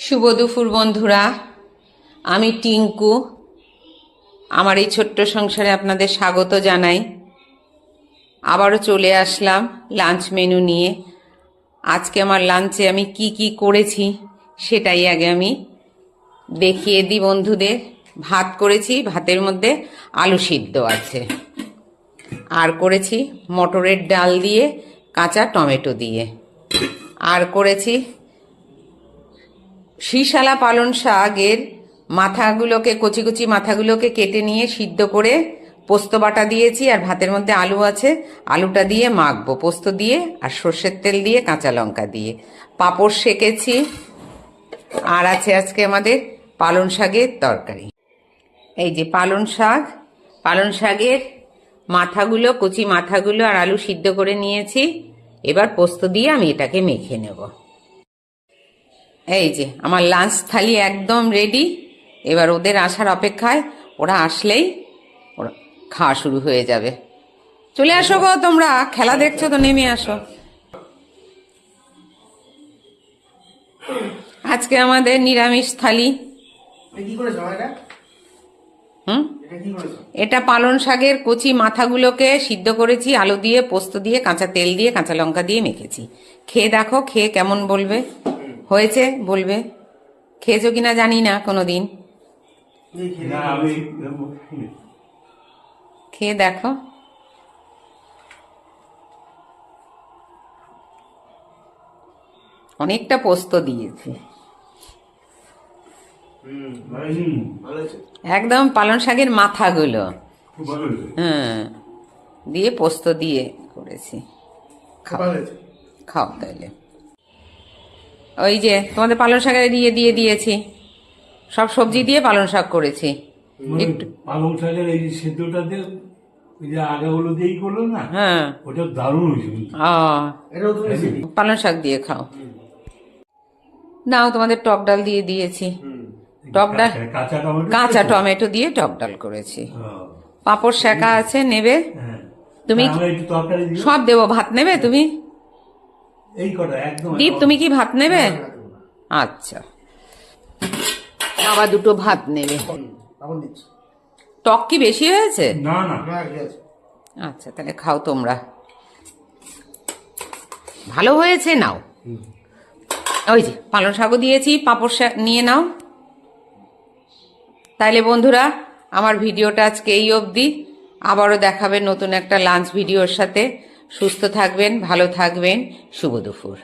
শুভ দুপুর বন্ধুরা, আমি টিঙ্কু। আমার এই ছোট্ট সংসারে আপনাদের স্বাগত জানাই। আবারও চলে আসলাম লাঞ্চ মেনু নিয়ে। আজকে আমার লাঞ্চে আমি কি কি করেছি সেটাই আগে আমি দেখিয়ে দিই বন্ধুদের। ভাত করেছি, ভাতের মধ্যে আলু সিদ্ধ আছে, আর করেছি মটরের ডাল দিয়ে কাঁচা টমেটো দিয়ে, আর করেছি শিশালা পালং শাকের মাথাগুলোকে, কচি কচি মাথাগুলোকে কেটে নিয়ে সিদ্ধ করে পোস্ত বাটা দিয়েছি। আর ভাতের মধ্যে আলু আছে, আলুটা দিয়ে মাখবো পোস্ত দিয়ে আর সর্ষের তেল দিয়ে, কাঁচা লঙ্কা দিয়ে। পাঁপড় সেকেছি, আর আছে আজকে আমাদের পালং শাকের তরকারি। এই যে পালং শাকের মাথাগুলো, কচি মাথাগুলো আর আলু সিদ্ধ করে নিয়েছি। এবার পোস্ত দিয়ে আমি এটাকে মেখে নেব। এই যে আমার লাঞ্চ থালি একদম রেডি। এবার ওদের আসার অপেক্ষায়, ওরা আসলেই ওরা খাওয়া শুরু হয়ে যাবে। চলে আসো গো, তোমরা খেলা দেখছো তো, নেমে আসো। আজকে আমাদের নিরামিষ থালি। এটা পালং শাকের কচি মাথাগুলোকে সিদ্ধ করেছি, আলু দিয়ে, পোস্ত দিয়ে, কাঁচা তেল দিয়ে, কাঁচা লঙ্কা দিয়ে মেখেছি। খেয়ে দেখো, খেয়ে কেমন বলবে, হয়েছে বলবে। খেয়েছো কিনা জানি না, কোনোদিন খেয়ে দেখো। অনেকটা পোস্ত দিয়েছি, একদম পালং শাকের মাথাগুলো দিয়ে পোস্ত দিয়ে করেছি। খাও তাইলে। ওই যে তোমাদের পালং শাকের দিয়ে দিয়েছি, সব সবজি দিয়ে পালং শাক করেছি। একটু পালং শাকের এই সেদ্ধটা দিয়ে ওই যে আগাগুলো দিয়েই করলো না, হ্যাঁ ওটা দারুণ হয়েছে। পালং শাক দিয়ে খাও। নাও, তোমাদের টক ডাল দিয়ে দিয়েছি। টক ডাল কাঁচা টমেটো দিয়ে টক ডাল করেছি। পাঁপড় সেকা আছে, নেবে তুমি? সব দেবো। ভাত নেবে তুমি? দীপ, তুমি কি ভাত নেবে? আচ্ছা, আবার দুটো ভাত নেবে। টক কি বেশি হয়েছে? না না, আচ্ছা, তাহলে খাও তোমরা। ভালো হয়েছে, নাও। ওই যে পালং শাকও দিয়েছি, পাঁপড় শাক নিয়ে নাও। তাইলে বন্ধুরা, আমার ভিডিওটা আজকে এই অবধি। আবারও দেখাবেন নতুন একটা লাঞ্চ ভিডিওর সাথে। সুস্থ থাকবেন, ভালো থাকবেন। শুভ দুপুর।